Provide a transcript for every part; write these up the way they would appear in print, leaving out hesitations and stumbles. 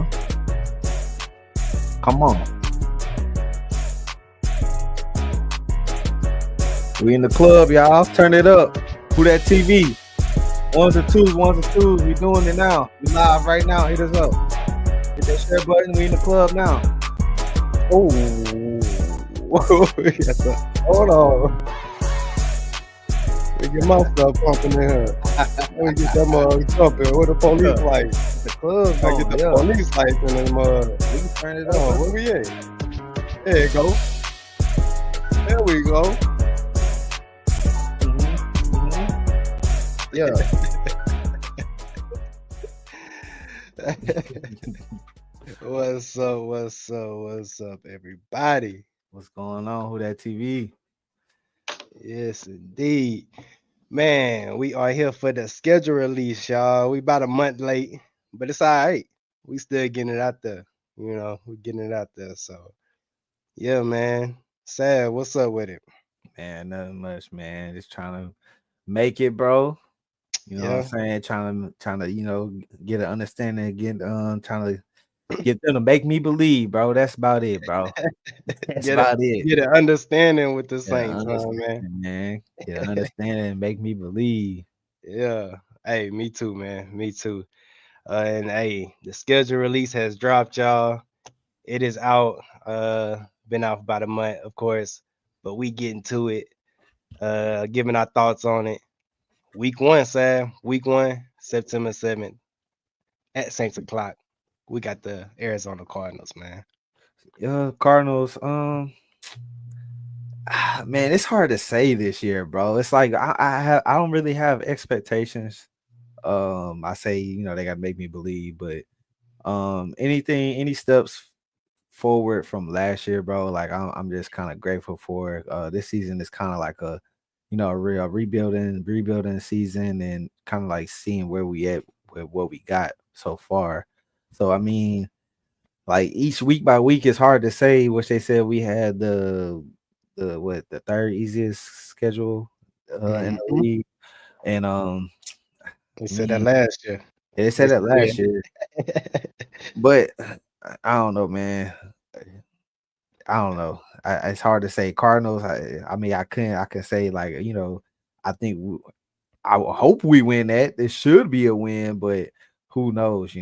huh? Come on. We in the club, y'all. Turn it up. Who that TV? Ones and twos. We doing it now. We live right now. Hit us up. Hit that share button. We in the club now. Oh, yes, sir. Hold on. We get my stuff pumping in here. Let me get that mug jumping. What the police like? The club. I get the police lights in the mug. We can turn it on. Where we at? There you go. There we go. Yeah. What's up, everybody? What's going on? Who that TV? Yes, indeed. Man, we are here for the schedule release, y'all. We about a month late, but it's all right. We still getting it out there. We're getting it out there. So, yeah, man. Sad, what's up with it? Man, nothing much, man. Just trying to make it, bro. You know what I'm saying? Trying to, get an understanding, trying to get them to make me believe, bro. That's about it, bro. That's about it. Get an understanding with the Saints, man. Get an understanding, make me believe. Yeah. Hey, me too, man. Me too. And hey, the schedule release has dropped, y'all. It is out. Been out for about a month, of course, but we getting to it. Giving our thoughts on it. Week 1, Sam. Week 1, September 7th at 6 o'clock. We got the Arizona Cardinals, man. Cardinals. Man, it's hard to say this year, bro. It's like I don't really have expectations. I say, they gotta make me believe, but any steps forward from last year, bro, like I'm just kind of grateful for. This season is kind of like a real rebuilding season, and kind of like seeing where we at with what we got so far. So I mean, like each week by week, it's hard to say. Which they said we had the third easiest schedule in the league, and we said that last year. They said that last year, but I don't know, man. I don't know. It's hard to say. Cardinals. I mean, I can say like I think I hope we win that. It should be a win, but who knows?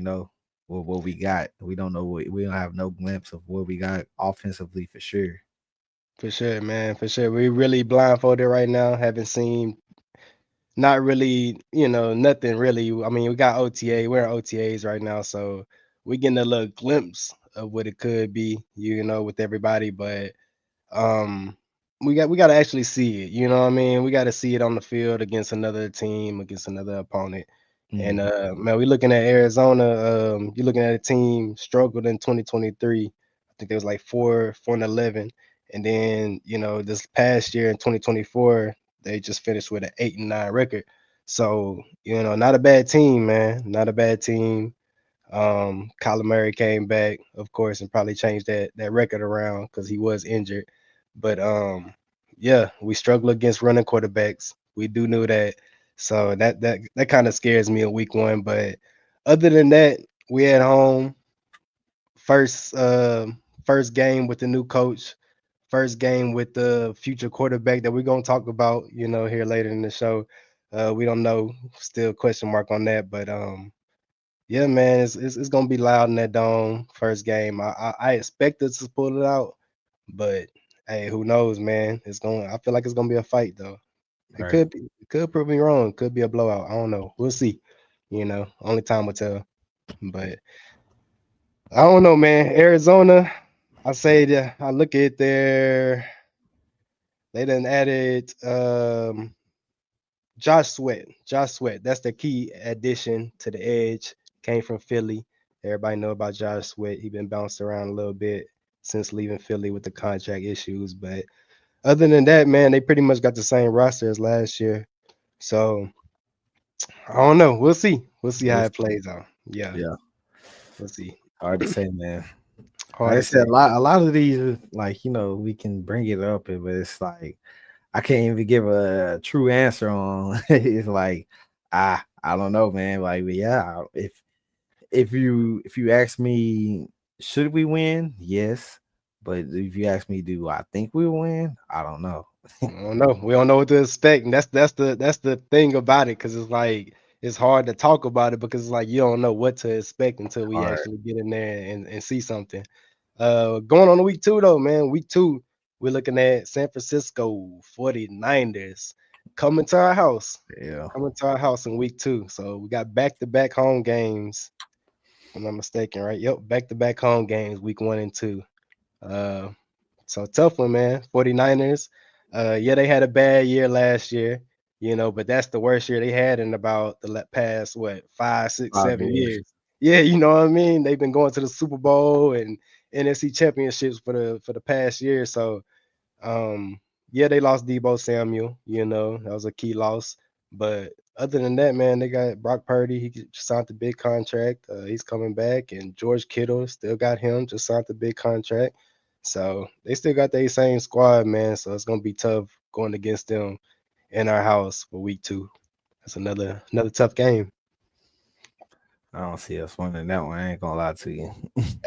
What we got. We don't know. We don't have no glimpse of what we got offensively for sure. For sure, man. For sure. We're really blindfolded right now. Haven't seen not really, nothing really. I mean, we got OTA. We're in OTAs right now, so we're getting a little glimpse of what it could be, with everybody. But we got to actually see it. You know what I mean? We got to see it on the field against another team, against another opponent. And man, we're looking at Arizona. You're looking at a team struggled in 2023. I think there was like 4-11. And then, this past year in 2024, they just finished with an 8-9 record. So, not a bad team, man. Not a bad team. Kyler Murray came back, of course, and probably changed that record around because he was injured. But yeah, we struggle against running quarterbacks. We do know that. So that kind of scares me in week 1. But other than that, we at home. First game with the new coach. First game with the future quarterback that we're gonna talk about, here later in the show. We don't know, still question mark on that, but yeah, man, it's gonna be loud in that dome. First game, I expect us to pull it out, but hey, who knows, man? I feel like it's gonna be a fight though. It could prove me wrong. Could be a blowout. I don't know. We'll see. Only time will tell. But I don't know, man. Arizona, I say that I look at their. They done added Josh Sweat. Josh Sweat. That's the key addition to the edge. Came from Philly. Everybody know about Josh Sweat. He been bounced around a little bit since leaving Philly with the contract issues. But other than that, man, they pretty much got the same roster as last year. So I don't know. We'll see. We'll see how it plays out. Yeah. We'll see. Hard to say, man. Hard Like I to said, say. a lot of these, like we can bring it up, but it's like I can't even give a true answer on. It's like I don't know, man. Like, yeah, if you ask me, should we win? Yes. But if you ask me, do I think we will win? I don't know. I don't know. We don't know what to expect, and that's the thing about it, because it's like it's hard to talk about it because it's like you don't know what to expect until we Hard. actually get in there and see something. Going on to week two though, man. Week two, we're looking at San Francisco 49ers coming to our house. Yeah. Coming to our house in week two. So we got back-to-back home games, if I'm not mistaken, right? Yep, back-to-back home games, week one and two. Uh so tough one, man. 49ers. Yeah, they had a bad year last year, but that's the worst year they had in about the past, what, 5, 6, 7 years. 5 years. Yeah, you know what I mean? They've been going to the Super Bowl and NFC championships for the past year. So um, yeah, they lost Debo Samuel, that was a key loss. But other than that, man, they got Brock Purdy. He just signed the big contract. He's coming back, and George Kittle still got him, just signed the big contract. So they still got their same squad, man. So it's gonna be tough going against them in our house for week two. That's another tough game. I don't see us winning that one. I ain't gonna lie to you.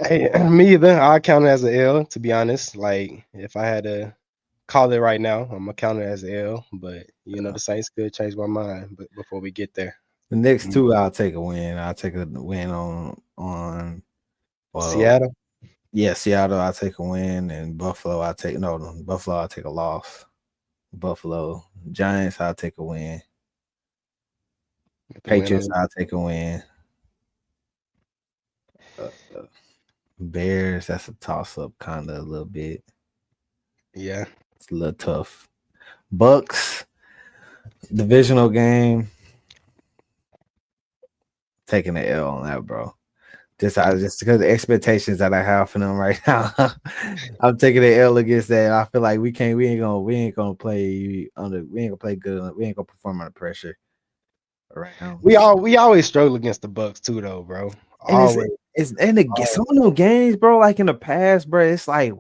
Hey, me either. I count it as an L, to be honest. Like if I had to call it right now, I'm gonna count it as an L. But the Saints could change my mind. But before we get there, The next Mm, two, I'll take a win. I'll take a win on well, Seattle. yeah, Seattle. I'll take a win, and Buffalo. I'll take no Buffalo. I'll take a loss. Buffalo Giants. I'll take a win. Get the win on Patriots. the I'll take a win. Uh, Bears. That's a toss up, kind of a little bit. yeah. It's a little tough. Bucks divisional game. Taking the L on that, bro. Just because the expectations that I have for them right now, I'm taking the L against that. I feel like we ain't gonna play under we ain't gonna play good. We ain't gonna perform under pressure around. We always struggle against the Bucks too, though, bro. And Always. some Always. of them games, bro. Like in the past, bro. It's like,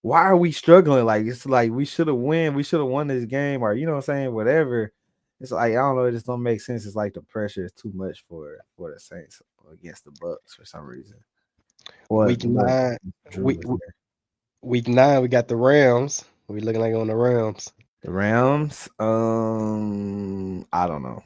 why are we struggling? Like it's like we should have win. We should have won this game, or you know what I'm saying? Whatever. It's like I don't know. It just don't make sense. It's like the pressure is too much for the Saints against the Bucks for some reason. What Week what nine. Drew Week was there. week nine. We got the Rams. We looking like on the Rams. The Rams. I don't know.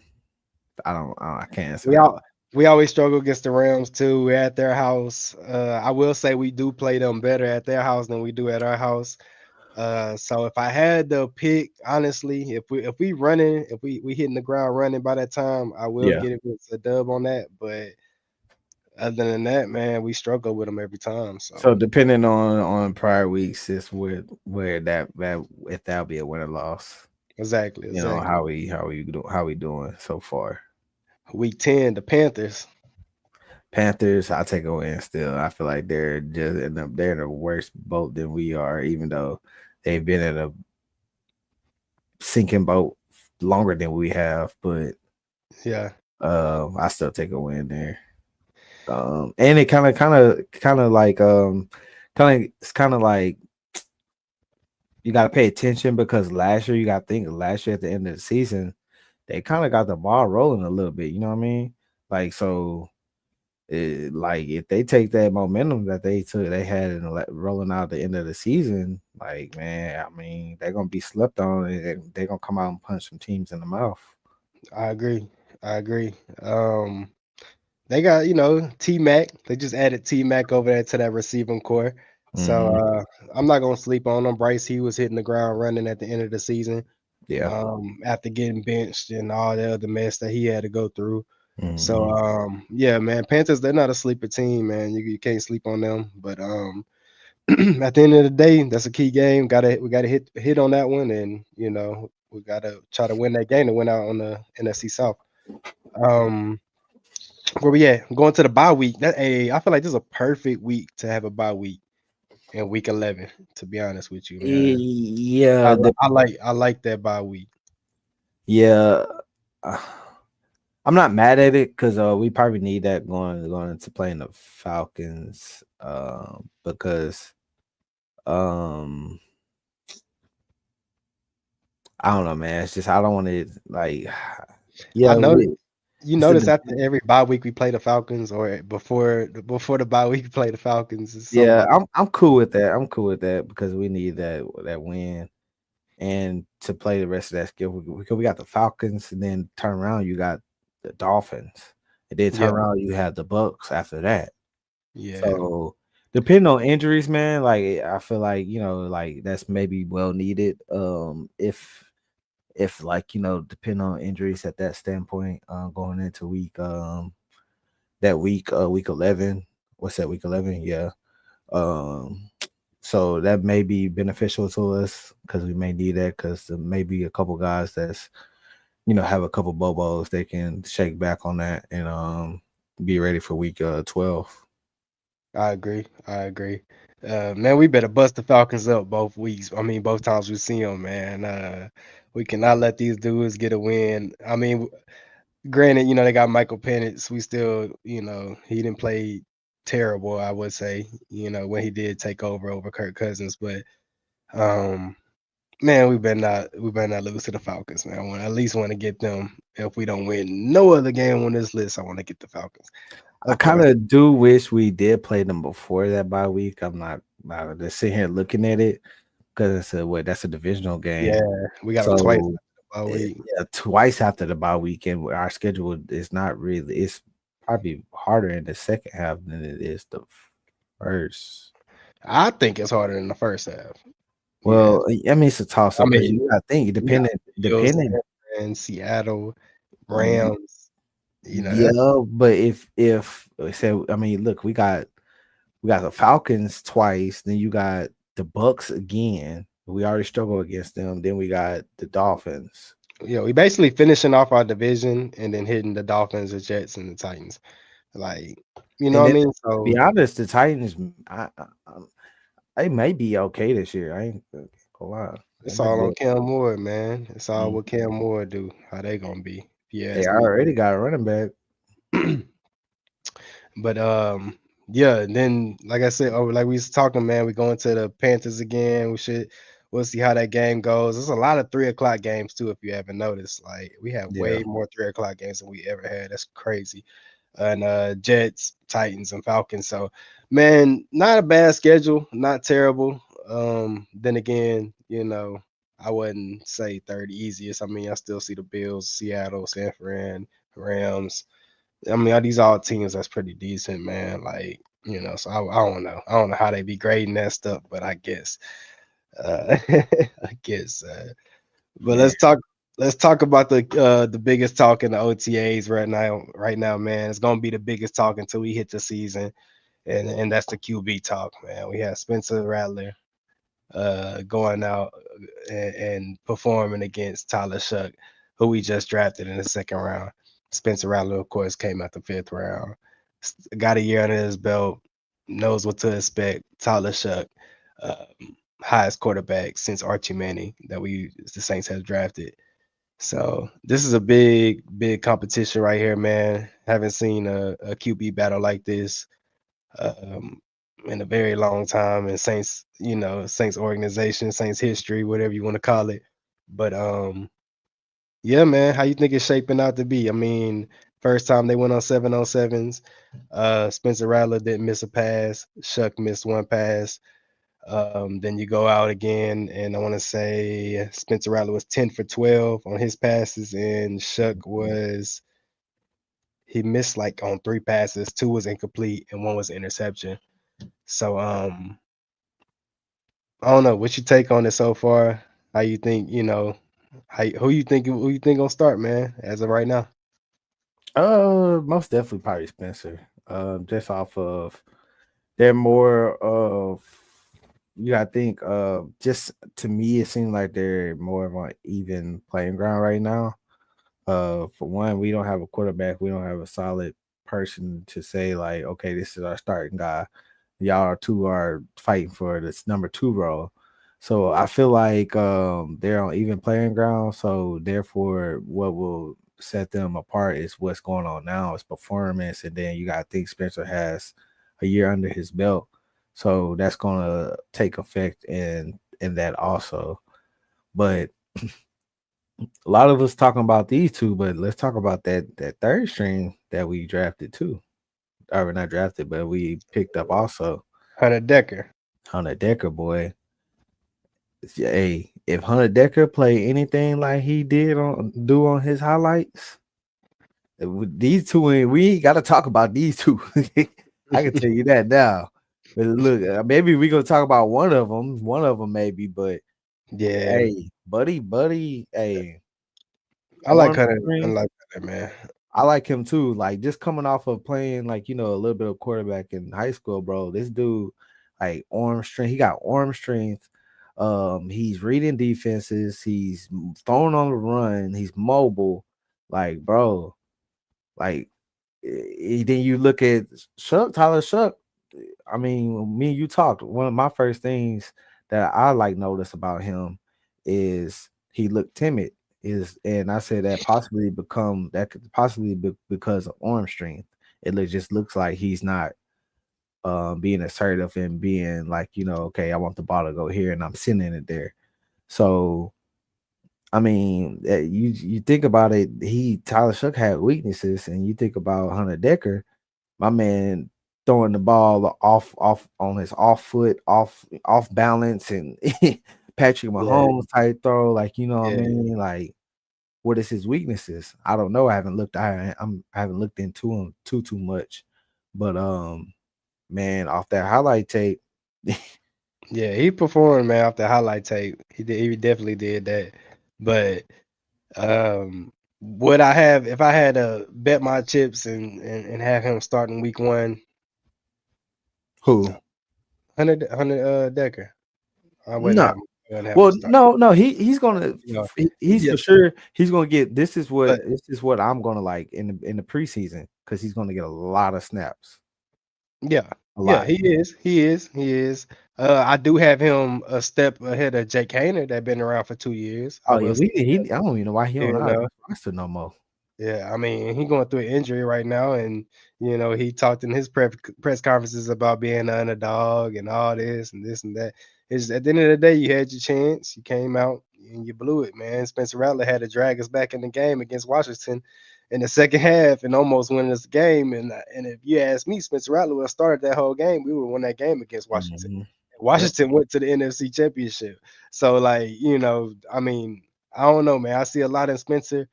I can't answer We that. all we always struggle against the Rams too. We're at their house. I will say we do play them better at their house than we do at our house. So if I had to pick, honestly, if we hitting the ground running by that time, I will Yeah. get it with a dub on that. But other than that, man, we struggle with them every time. So So depending on prior weeks, is where that if that'll be a win or loss. exactly, You know exactly. how we doing so far. Week 10, the Panthers. Panthers, I take a win still. I feel like they're in a worse boat than we are, even though they've been in a sinking boat longer than we have. But Yeah, I still take a win there. And it kind of like it's kind of like you got to pay attention because last year you got to think last year at the end of the season they kind of got the ball rolling a little bit. You know what I mean? Like so. Like if they take that momentum that they had in rolling out the end of the season, like man, I mean they're gonna be slept on, and they're gonna come out and punch some teams in the mouth. I agree. I agree. They got, T Mac. They just added T Mac over there to that receiving core. So Hmm. I'm not gonna sleep on him. Bryce, he was hitting the ground running at the end of the season. Yeah. After getting benched and all the other mess that he had to go through. So Hmm. yeah, man, Panthers, they're not a sleeper team, man. You can't sleep on them. But at the end of the day, that's a key game. We gotta hit on that one, and we gotta try to win that game to win out on the NFC South. Um, where we at? Going to the bye week. I feel like this is a perfect week to have a bye week in week 11. To be honest with you, man, Yeah. I like that bye week. Yeah. uh, I'm not mad at it because we probably need that going into playing the Falcons because um I don't know, man. It's just I don't want to like I yeah, know. You It's notice the after every bye week we play the Falcons, or before the bye week we play the Falcons, it's Yeah, somebody. I'm cool with that. I'm cool with that because we need that win and to play the rest of that skill because we got the Falcons and then turn around you got the Dolphins and then turn Yeah, around you have the Bucks after that. yeah, So depending on injuries, man, like I feel like like that's maybe well needed. If like depending on injuries at that standpoint, going into week 11. What's that, week 11? Yeah. Um, so that may be beneficial to us because we may need that because there may be a couple guys that's have a couple bobos they can shake back on that and be ready for week 12. I agree. I agree. Man, we better bust the Falcons up both weeks. I mean, both times we see them, man. We cannot let these dudes get a win. I mean, granted, they got Michael Penix. We still, he didn't play terrible, I would say, when he did take over Kirk Cousins. But um, man, we better not lose to the Falcons, man. I at least want to get them. If we don't win no other game on this list, I want to get the Falcons. I Of kind course. of do wish we did play them before that bye week. I'm not just sitting here looking at it because that's a divisional Yeah, game. we got them twice So after the bye week. yeah, twice after the bye weekend, our schedule is not really. It's probably harder in the second half than it is the first. I think it's harder than the first half. Yeah. Well, I mean, it's a toss I up because mean, you got to think we got Bills, depending. San Fran, Seattle, y- Rams. That's Yeah, but if say, I mean, look, we got the Falcons twice, then you got the Bucks again. We already struggle against them. Then we got the Dolphins, we basically finishing off our division and then hitting the Dolphins, the Jets, and the Titans. Like, you know and what I then mean? to be So honest, the Titans, they may be okay this year. I ain't gonna lie, they it's might all be. on Cam Moore, man. It's all Mm. what Cam Moore do. How they gonna be? If you They ask me. already got a running back. But yeah, and then like I said, like we was talking, man, we going to the Panthers again. We'll see how that game goes. There's a lot of 3 o'clock games too, if you haven't noticed. Like we have Yeah, way more 3 o'clock games than we ever had. That's crazy. And Jets, Titans, and Falcons. So man, not a bad schedule, not terrible. Then again, I wouldn't say third easiest. I mean, I still see the Bills, Seattle, San Fran, Rams. I mean, are these all teams that's pretty decent, man? Like, so I don't know. I don't know how they be grading that stuff, but I guess, I guess. But man. let's talk about the biggest talk in the OTAs right now. Right now, man, it's gonna be the biggest talk until we hit the season, and that's the QB talk, man. We have Spencer Rattler going out and performing against Tyler Shuck, who we just drafted in the second round. Spencer Rattler, of course, came out the fifth round. Got a year under his belt, knows what to expect. Tyler Shuck, highest quarterback since Archie Manning that the Saints have drafted. So this is a big, big competition right here, man. Haven't seen a QB battle like this um, in a very long time in Saints, Saints organization, Saints history, whatever you want to call it. But yeah, man, how you think it's shaping out to be? I mean, first time they went on 7-on-7s. Spencer Rattler didn't miss a pass. Shuck missed one pass. Then you go out again, and I want to say Spencer Rattler was 10 for 12 on his passes, and Shuck he missed like on 3 passes. Two was incomplete, and one was an interception. So I don't know. What's your take on it so far? How you think, who you think gonna start, man, as of right now? Most definitely probably Spencer. Just off of they're more of you gotta think just to me it seems like they're more of an even playing ground right now. For one, we don't have a quarterback, we don't have a solid person to say like, okay, this is our starting guy. Y'all two are fighting for this number two role. So I feel like they're on even playing ground. So therefore, what will set them apart is what's going on now, is performance, and then you got to think Spencer has a year under his belt, so that's gonna take effect in that also. But A lot of us talking about these two, but let's talk about that third string that we drafted too. Or not drafted, but we picked up also. Hunter Decker. Hunter Decker, boy. Hey, if Hunter Decker play anything like he did on his highlights, these two we ain't got to talk about these two. I can tell you that now. But look, maybe we gonna talk about one of them maybe. But Yeah, hey, buddy, hey, I like arm Hunter. I strength. like Hunter, man. I like him too. Like just coming off of playing like a little bit of quarterback in high school, bro. This dude, like arm strength, he got arm strength. He's reading defenses. He's throwing on the run. He's mobile. Like, bro, like then you look at Tyler Shuck. I mean, me and you talked. One of my first things that I like notice about him is he looked timid. And I said that could possibly be because of arm strength. Just looks like he's not being assertive and being like, okay, I want the ball to go here and I'm sending it there. So I mean, you think about it, Tyler Shook had weaknesses, and you think about Hunter Decker, my man throwing the ball off on his off foot, off balance, and Patrick Yeah, Mahomes type throw, like what I yeah, mean, like what is his weaknesses? I don't know. I haven't looked into him too much, but man, off that highlight tape, yeah. He performed, man, off the highlight tape. He did. He definitely did that. But would I have if I had to bet my chips and have him starting week one? who? Hunter Decker. I wouldn't No. have. I wouldn't have him Well, start. no, he's gonna You know, he's yeah, for sure he's gonna get but this is what I'm gonna like in the preseason because he's gonna get a lot of snaps. yeah, A yeah. lot. He is. I do have him a step ahead of Jake Hayner that been around for 2 years. I Oh yeah, will say we he I don't even know why he that, on you our know. roster no more. Yeah, I mean, he going through an injury right now, and he talked in his press conferences about being an underdog and all this and this and that. It's at the end of the day, you had your chance, you came out and you blew it, man. Spencer Rattler had to drag us back in the game against Washington in the second half and almost win this game. And if you ask me, Spencer Rattler would have started that whole game. We would have won that game against Washington. Mhm. Yep. Washington went to the NFC Championship, so like I mean, I don't know, man. I see a lot in Spencer.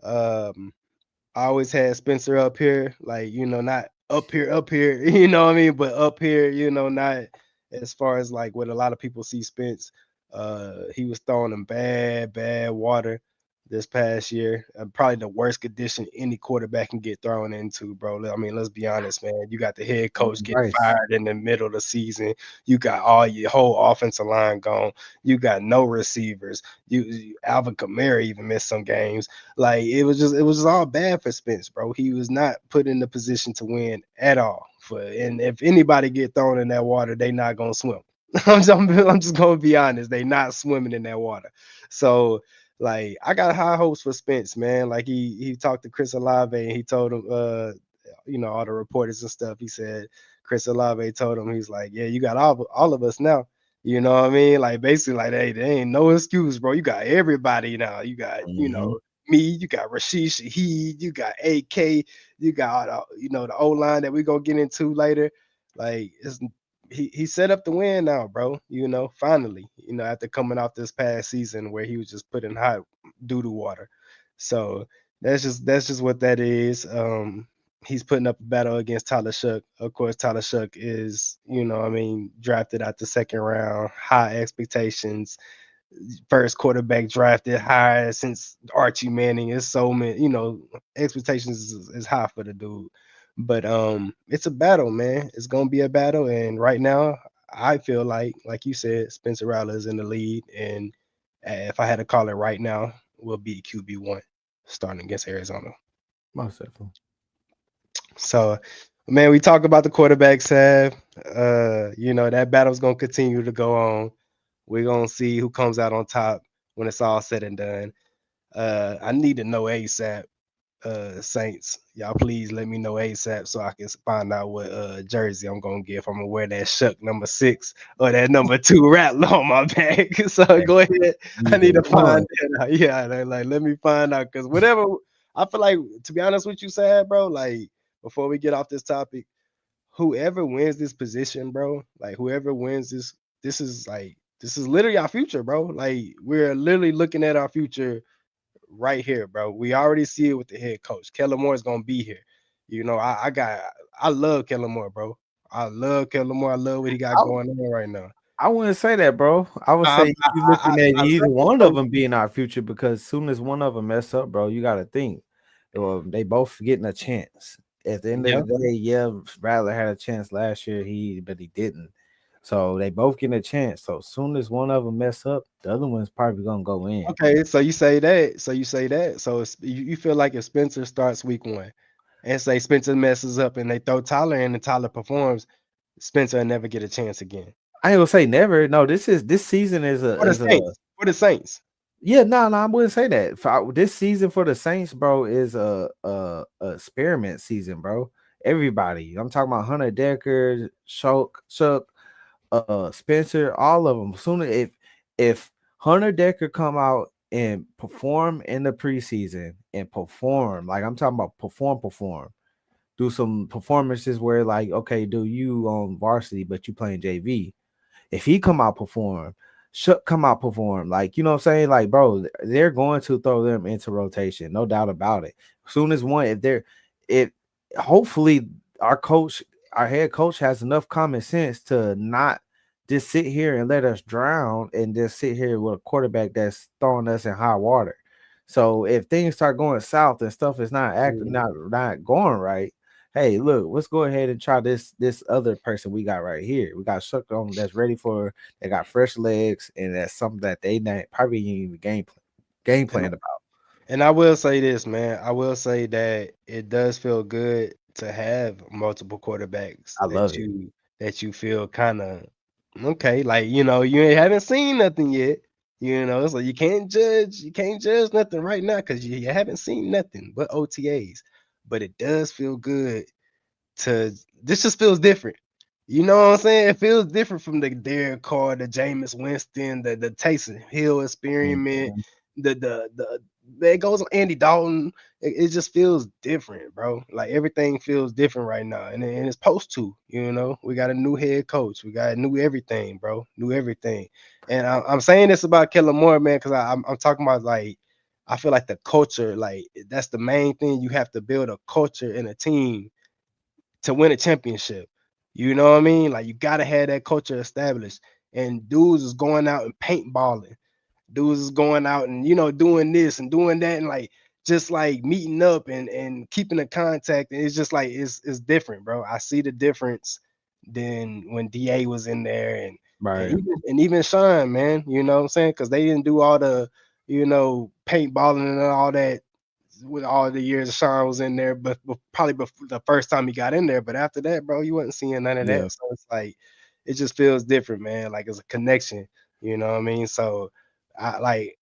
Um, I always had Spencer up here, like, not up here, you know what I mean? But up here, not as far as like what a lot of people see Spence. He was throwing them bad water this past year. Probably the worst condition any quarterback can get thrown into, bro. I mean, let's be honest, man. You got the head coach getting Bryce. fired in the middle of the season. You got all your whole offensive line gone. You got no receivers. Alvin Kamara even missed some games. Like it was just all bad for Spence, bro. He was not put in the position to win at all. And if anybody get thrown in that water, they not gonna swim. I'm just gonna be honest. They not swimming in that water. So like I got high hopes for Spence, man. Like he talked to Chris Olave and he told him all the reporters and stuff. He said Chris Olave told him, he's like, yeah, you got all of us now. You know what I mean? Like basically, like, hey, there ain't no excuse, bro. You got everybody now. You got, Mhm. me, you got Rashid Shaheed, you got AK, you got the O line that we're gonna get into later. Like he set up the win now, bro. Finally, after coming off this past season where he was just put in hot doo-doo water. So that's just what that is. He's putting up a battle against Tyler Shuck. Of course, Tyler Shuck is, I mean, drafted out the second round, high expectations, first quarterback drafted higher since Archie Manning. Is so many, expectations is high for the dude. But it's a battle, man. It's gonna be a battle, and right now, I feel like you said, Spencer Rattler is in the lead, and if I had to call it right now, will be QB1 starting against Arizona. Most definitely. So, man, we talk about the quarterbacks have. That battle's gonna continue to go on. We're gonna see who comes out on top when it's all said and done. I need to know ASAP. Saints, y'all please let me know ASAP so I can find out what jersey I'm gonna get if I'm gonna wear that Shuck number 6 or that number 2 rattler on my back. So Hey, go ahead. I either need to one. find that out. Yeah, like let me find out because whatever I feel like to be honest with you, sad bro, like before we get off this topic, whoever wins this position, bro, like whoever wins this is literally our future, bro. Like we're literally looking at our future right here, bro. We already see it with the head coach. Kellen Moore is gonna be here. You know, I love Kellen Moore, bro. I love Kellen Moore. I love what he got I, going on right now. I wouldn't say that, bro. I would say you looking at I either said it, one of bro. them being our future because soon as one of them mess up, bro, you got to think. They both getting a chance. At the end of Yeah. the day, yeah, Rattler had a chance last year, but he didn't. So they both getting a chance. So soon as one of them mess up, the other one's probably gonna go in. Okay, so you say that. So you say that. So you feel like if Spencer starts week 1 and say Spencer messes up and they throw Tyler in and Tyler performs, Spencer will never get a chance again. I ain't gonna say never. No, this season For the is a Saints. For the Saints. yeah, no, I wouldn't say that. This season for the Saints, bro, is a experiment season, bro. Everybody, I'm talking about Hunter Decker, Chuck, Spencer, all of them. Sooner if Hunter Decker come out and perform in the preseason and perform, like I'm talking about perform, do some performances where like, okay, do you on varsity, but you playing JV. If he come out perform, Shook come out perform, like you know what I'm saying, like bro, they're going to throw them into rotation, no doubt about it. Soon as one, if hopefully our coach, our head coach has enough common sense to not just sit here and let us drown and just sit here with a quarterback that's throwing us in high water. So if things start going south and stuff is not acting, Mhm. not going right, hey, look, let's go ahead and try this other person we got right here. We got Shook on that's ready for they got fresh legs, and that's something that they not probably ain't even game And plan about. And I will say this, man. I will say that it does feel good to have multiple quarterbacks I love it. that you feel kind of okay. Like you ain't haven't seen nothing yet. So you can't judge nothing right now because you haven't seen nothing but OTAs. But it does feel good to this just feels different. You know what I'm saying? It feels different from the Derek Carr, the Jameis Winston, the Taysom Hill experiment, Mhm. it goes on Andy Dalton. It just feels different, bro. Like everything feels different right now, and it's supposed to. We got a new head coach, we got new everything, bro, new everything. And I'm saying this about Kellen Moore, man, because I'm talking about like I feel like the culture, like that's the main thing. You have to build a culture in a team to win a championship. You know what I mean? Like you gotta have that culture established. And dudes is going out and paintballing. Dudes is going out and doing this and doing that and like just like meeting up and keeping the contact. And it's just like it's different, bro. I see the difference than when DA was in there and Right. even Sean, man. You know what I'm saying? Because they didn't do all the paintballing and all that with all the years Sean was in there, but probably before the first time he got in there. But after that, bro, you wasn't seeing none of Yeah. that. So it's like it just feels different, man. Like it's a connection. You know what I mean? So I like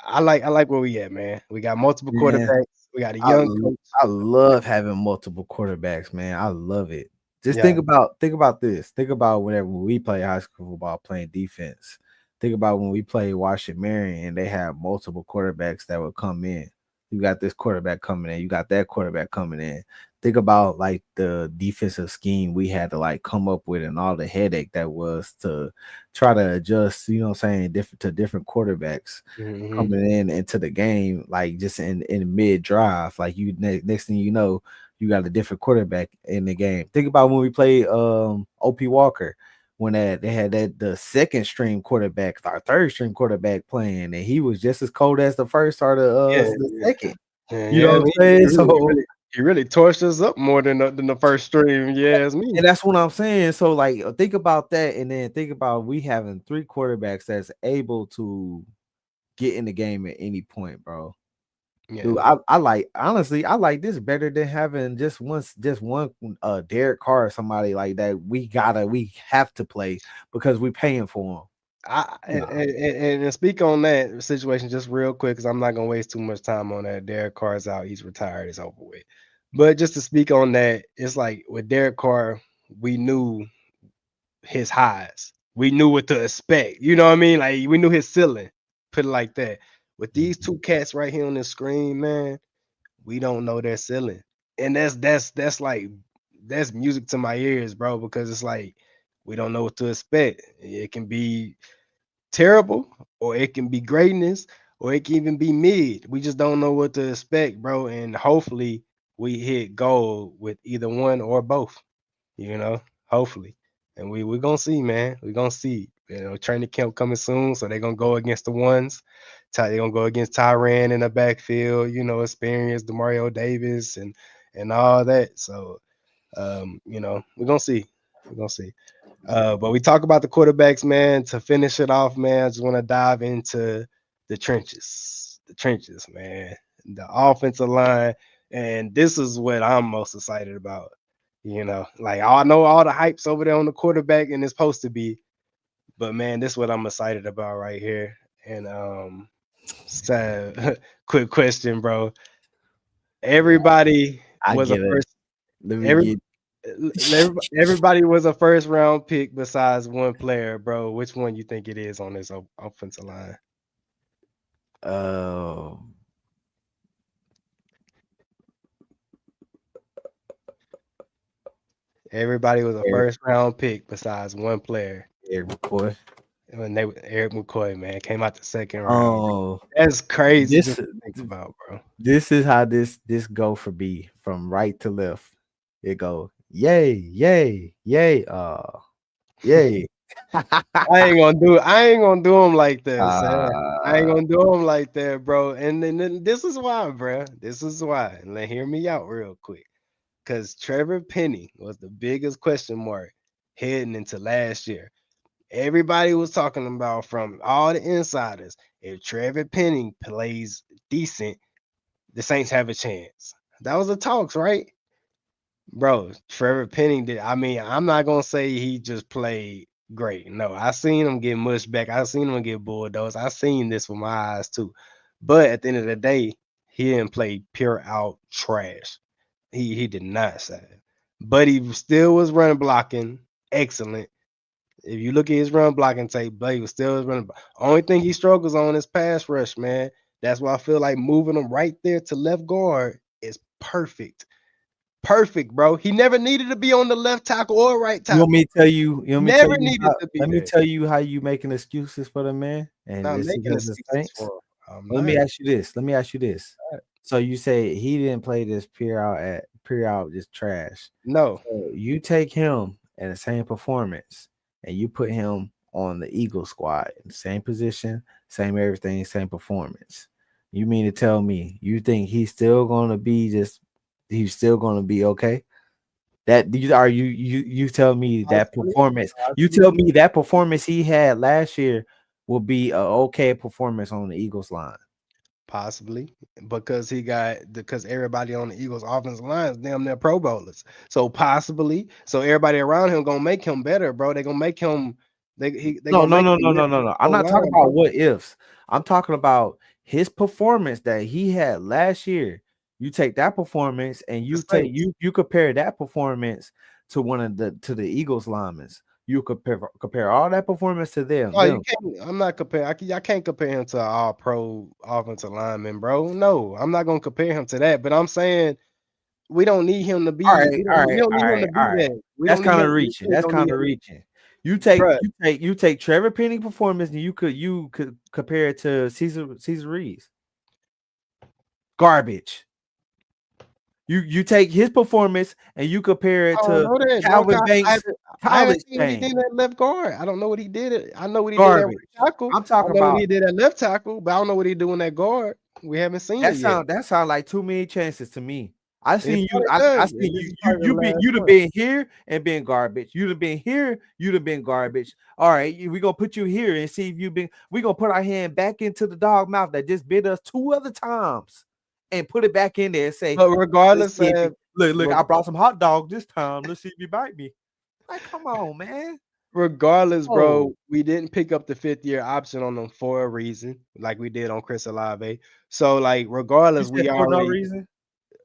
I like where we at, man. We got multiple Man, quarterbacks. We got a I young l coach. I love having multiple quarterbacks, man. I love it. Just Yeah. think about this. Think about whenever we play high school football playing defense. Think about when we played Washington Marion and they had multiple quarterbacks that would come in. You got this quarterback coming in, you got that quarterback coming in. Think about like the defensive scheme we had to like come up with and all the headache that was to try to adjust, you know what I'm saying, different quarterbacks Hmm. coming in into the game, like just in mid drive, like next thing you know, you got a different quarterback in the game. Think about when we played OP Walker, when they had that the second string quarterback, our third string quarterback playing, and he was just as cold as the first or Yeah, the yeah, second. yeah, You know yeah. what I I'm mean, saying? So he really torched us up more than the first stream. Yeah, it's me. and that's what I'm saying. So like think about that, and then think about we having three quarterbacks that's able to get in the game at any point, bro. Yeah. Dude, I like honestly, I like this better than having just one Derek Carr or somebody like that. We have to play because we paying for him. And to speak on that situation just real quick, because I'm not gonna waste too much time on that. Derek Carr's out, he's retired, it's over with. But just to speak on that, it's like with Derek Carr, we knew his highs. We knew what to expect. You know what I mean? Like we knew his ceiling. Put it like that. With these Mhm. two cats right here on the screen, man, we don't know their ceiling. And that's like that's music to my ears, bro, because it's like we don't know what to expect. It can be terrible, or it can be greatness, or it can even be mid. We just don't know what to expect, bro. And hopefully we hit gold with either one or both, you know, hopefully. And we're gonna see, man. We're gonna see. Training camp coming soon, so they're gonna go against the ones. They're gonna go against Tyran in the backfield, experience Demario Davis and all that. So we're gonna see. We're gonna see. But we talk about the quarterbacks, man. To finish it off, man, I just want to dive into the trenches. The trenches, man. The offensive line. And this is what I'm most excited about. Like I know all the hype's over there on the quarterback, and it's supposed to be, but man, this is what I'm excited about right here. And so quick question, bro. Yeah, Everybody I was a get it. first Let me every get everybody was a first round pick besides one player, bro. Which one you think it is on this offensive line? uh Everybody was a Eric, first round pick besides one player. Eric McCoy. When they Eric McCoy, man, came out the second round. Oh, That's crazy this just to think about, bro. this is how this go for B from right to left. It go yay, yay, yay, yay. I ain't gonna do him like that, Sam. I ain't uh gonna do him like that, bro. And then this is why, bro. This is why. And hear me out real quick. Because Trevor Penny was the biggest question mark heading into last year. Everybody was talking about, from all the insiders, if Trevor Penny plays decent, the Saints have a chance. That was the talks, right? Bro, Trevor Penny did. I mean, I'm not gonna say he just played great. No, I seen him get mushed back. I seen him get bulldozed. I seen this with my eyes too. But at the end of the day, he didn't play pure out trash. He did not say. But he still was running blocking excellent. If you look at his run blocking tape, but he was still running. Only thing he struggles on is pass rush, man. That's why I feel like moving him right there to left guard is perfect. Perfect, bro. He never needed to be on the left tackle or right you want tackle. me to tell you you want me to tell Never you needed how to be let me there. tell you how you making excuses for the man, and Not this is making as the excuses Saints. for him. I'm Let me not. ask you this. Let me ask you this. So you say he didn't play this pure out just trash. No, So you take him in the same performance and you put him on the Eagle squad, in the same position, same everything, same performance. You mean to tell me you think he's still gonna be okay? That you tell me that possibly, performance. You possibly, tell me that performance he had last year will be a okay performance on the Eagles line. possibly, because everybody on the Eagles' offensive line is damn near Pro Bowlers. So possibly, so everybody around him gonna make him better, bro. They gonna make him. They No, gonna no, make no, him no, no, lift no, the no. I'm whole not talking line, about bro. what ifs. I'm talking about his performance that he had last year. You take that performance and The you take Saints. you compare that performance to one of the Eagles linemen. You compare all that performance to them. No, you Them. can't. I'm not comparing. I can't compare him to an all pro offensive lineman, bro. No, I'm not gonna compare him to that. But I'm saying we don't need him to All be. right, We all don't. We right, don't all need him right, to be all right. that. We That's don't need kind him. of We reaching. really That's don't need kind of him, reaching. You take bro. you take Trevor Penning performance and you could compare it to Caesar Reeves. Garbage. You take his performance and you compare I it don't to know that, bro. Calvin 'Cause Banks I haven't college seen what he did game. at left guard. I don't know what he did. I know what he did at Garbage. right tackle. I'm I talking know what about he did at left tackle, but I don't know what he doing at guard. We haven't seen it yet. that sound like too many chances to me. I It seen you. probably I does. seen This is probably the last you'd have one. been here and been garbage. You'd have been here. You'd have been garbage. All right, we gonna put you here and see if you been. We gonna put our hand back into the dog mouth that just bit us 2 other times, and put it back in there and say, But let's regardless see if you of look. I brought some hot dogs this time. Let's see if you bite me. Like, come on, man. regardless, Oh, bro, we didn't pick up the 5th-year option on them for a reason, like we did on Chris Olave. So, like, you regardless, said we for no already reason?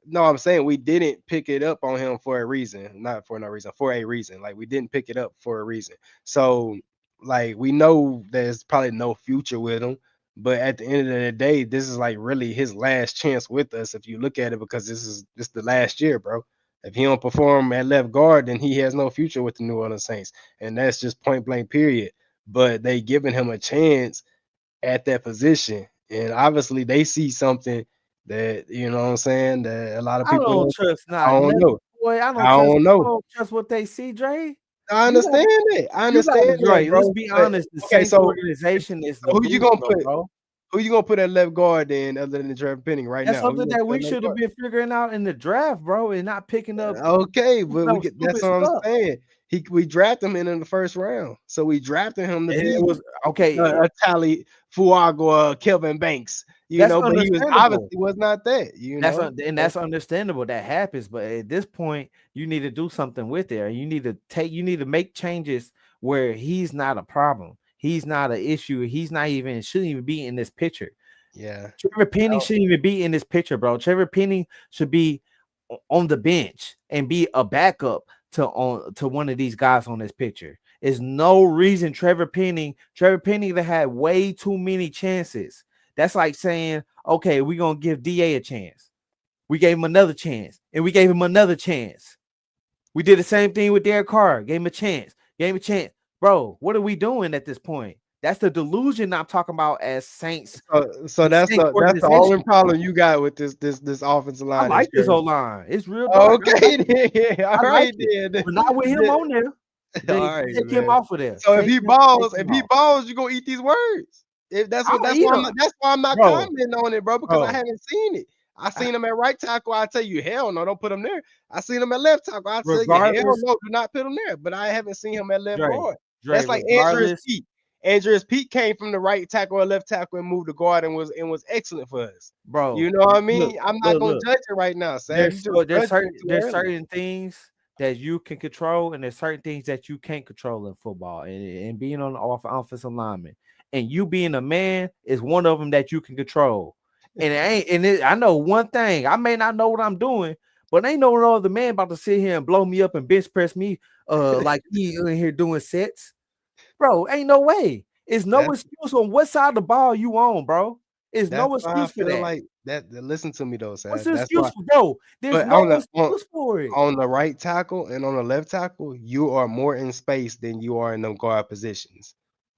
no, I'm saying we didn't pick it up on him for a reason, not for no reason, for a reason. Like we didn't pick it up for a reason. So, like we know there's probably no future with him, but at the end of the day, this is like really his last chance with us if you look at it because this the last year, bro. If he don't perform at left guard, then he has no future with the New Orleans Saints, and that's just point blank period. But they giving him a chance at that position. And obviously they see something that, you know what I'm saying, that a lot of I people don't don't. trust I not don't nothing, know. boy. I don't I trust. don't I know. don't trust what they see, Dre. I You got, understand that. I you got understand that, Dre. Let's bro. be But honest. The okay, Saints so organization is who you gonna delusional, put? bro. Who you gonna put at left guard then, other than the Trevor Penning right That's now? Who you something gonna that put we at left should have guard? been figuring out in the draft, bro, and not Okay, but picking we up get that's stupid what I'm stuff. saying. We drafted him in the first round, so we drafted him to And it be was okay. a Tally Fuagua, Kelvin Banks, That's but he was understandable. obviously was not that. And So that's understandable. That happens, but at this point, you need to do something with it. Or you need to you need to make changes where he's not a problem. He's not an issue. He's not even shouldn't even be in this picture. yeah. Trevor Penning shouldn't even be in this picture, bro. Trevor Penning should be on the bench and be a backup to one of these guys on this picture. There's no reason Trevor Penning that had way too many chances. That's like saying, okay, we're gonna give DA a chance. We gave him another chance, and we gave him another chance. We did the same thing with Derek Carr. Gave him a chance. Gave him a chance. Bro, what are we doing at this point? That's the delusion I'm talking about as Saints, So the that's Saints the only organization. problem you got with this offensive I line is like this Trevor. O line. It's real dark. Okay, then. All I like right, it, then. but not with him Then- on there. All right, Take him man. off of there. So Take if him he off. balls, you gonna eat these words. If I'll eat him, that's why I'm not bro. commenting on it, bro, because I Bro, haven't seen it. I I, seen him at right tackle. I tell you, hell no, don't put him there. I seen him at left tackle. I tell you, hell regardless, no, do not put him there. But I haven't seen him at left Dre, guard. Dre, That's like Andrews regardless, Pete. Andrews Pete came from the right tackle or left tackle and moved to guard and was excellent for us. You bro. know what I Look, mean? I'm not gonna look. judge it right now, Sam. You just judging it too There's early. certain things that you can control, and there's certain things that you can't control in football. And being on the offensive lineman, and you being a man is one of them that you can control. And it ain't. I know one thing. I may not know what I'm doing, but ain't no other man about to sit here and blow me up and bench press me. Like he in here doing sets, bro. Ain't no way. It's no That's excuse on what side of the ball you on, bro. It's that's no why I excuse for feel that. like listen to me though, What's Sam. the That's excuse why for, bro? There's but no excuse for it. on the right tackle and on the left tackle, you are more in space than you are in them guard positions.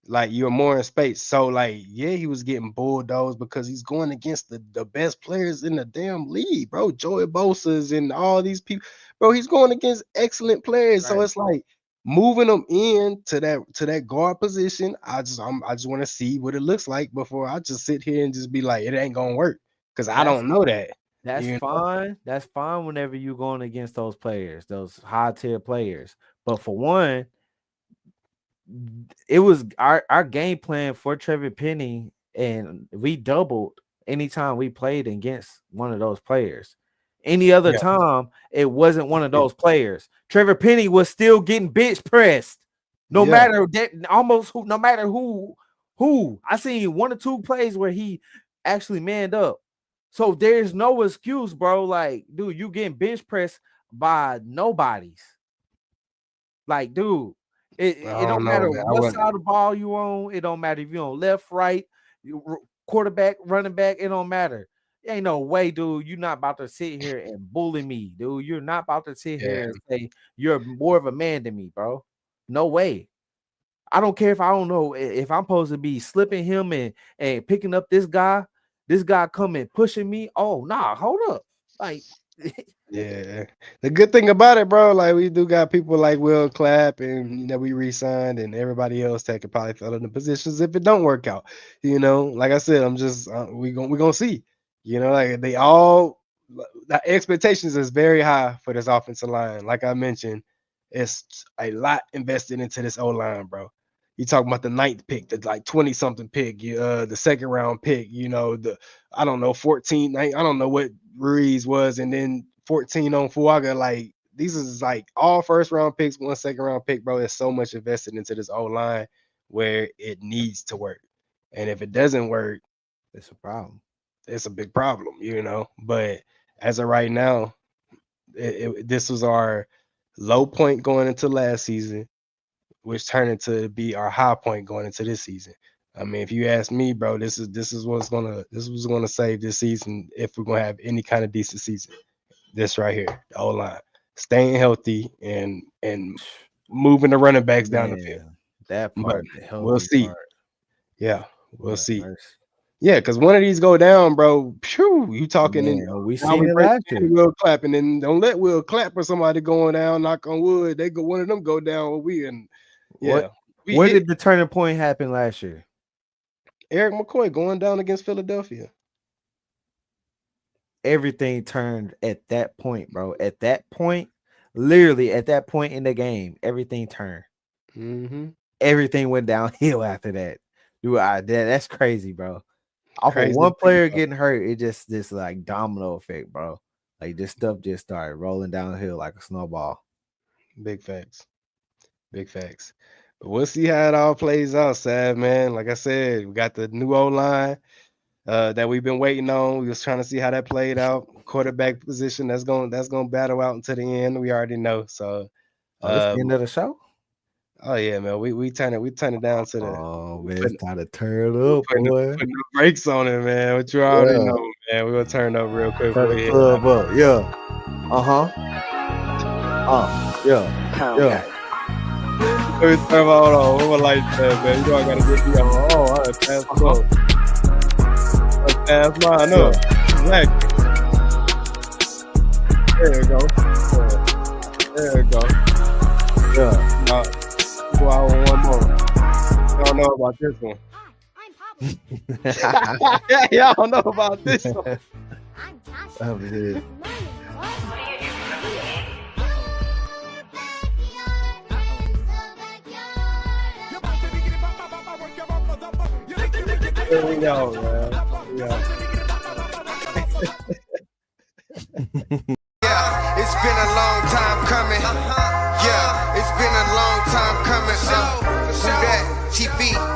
Like you're more in space. So like, yeah, he was getting bulldozed because he's going against the best players in the damn league, bro. Joey Bosa's and all these people, bro. He's going against excellent players. So Right. it's like moving them in to that guard position. I just want to see what it looks like before I just sit here and just be like, it ain't gonna work because I That's don't know that. that's You know? fine. That's fine whenever you're going against those players, those high tier players. But for one, it was our game plan for Trevor Penny, and we doubled anytime we played against one of those players. Any other Yeah, time, it wasn't one of yeah, those players. Trevor Penny was still getting bench pressed, no yeah. matter that, almost who, no matter who. Who I seen one or two plays where he actually manned up. So there's no excuse, bro. Like, dude, you getting bench pressed by nobodies. Like, dude, I it don't don't know, matter man. I what wouldn't. side of the ball you on. It don't matter if you on left, right, quarterback, running back. It don't matter. Ain't no way, dude. You're not about to sit here and bully me, dude. You're not about to sit Yeah, here and say you're more of a man than me, bro. No way. I don't care if I don't know if I'm supposed to be slipping him and picking up this guy coming pushing me. Oh nah, hold up. Like yeah. The good thing about it, bro, like we do got people like Will Clapp and we re-signed and everybody else that could probably fill in the positions if it don't work out. Like I said, I'm just we gonna see. Like they all the expectations is very high for this offensive line. Like I mentioned, it's a lot invested into this O line, bro. You talking about the ninth pick, the like 20 something pick, the second round pick, the I don't know, 14. I don't know what Ruiz was, and then 14 on Fuaga. Like these is like all first round picks, 1 second round pick, bro. There's so much invested into this O line where it needs to work. And if it doesn't work, It's a problem. it's a big problem, you know. But as of right now, this was our low point going into last season, which turned into be our high point going into this season. I mean, if you ask me, bro, this was gonna save this season if we're gonna have any kind of decent season. This right here, the O line, staying healthy and moving the running backs down the field. Man, that But part, the we'll healthy see. part. Yeah, we'll Lord have see. mercy. Yeah, because one of these go down, bro. Phew, you talking and Man, we now seen we it break last year. Will clapping and don't let Will clap for somebody going down. Knock on wood, they go one of them go down. We and What yeah, we where hit did the turning point happen last year? Eric McCoy going down against Philadelphia. Everything turned at that point, bro. At that point, literally at that point in the game, everything turned. Mm-hmm. Everything went downhill after that. Dude, that's crazy, bro. Off of Crazy to one think player about. getting hurt, it just this like domino effect, bro. Like this stuff just started rolling downhill like a snowball. Big facts. Big facts. But we'll see how it all plays out, Sad man. Like I said, we got the new O line that we've been waiting on. We was trying to see how that played out. Quarterback position that's gonna battle out until the end. We already know. So Oh, this the um end of the show? oh yeah, man. We turn it down to the Oh we man, it's putting time to turn we up, putting the, boy. putting the brakes on it, man. What you already Yeah, know, man. We're gonna turn up real quick turn before the we head out. club up. Yeah. Uh-huh. Yeah. Yeah. Let me turn hold on. What my lights at, man? You know I gotta get you on. Oh, I done passed Uh-huh. pass mine Yeah. up. Exactly. There you go. Yeah. There you go. Yeah. Go out with one more. I don't know about this one. Y'all don't know about this one. That was it. Here we go, man. Yeah. Yeah, it's been a long time coming. Yeah, it's been a long time coming. WhoDatTV.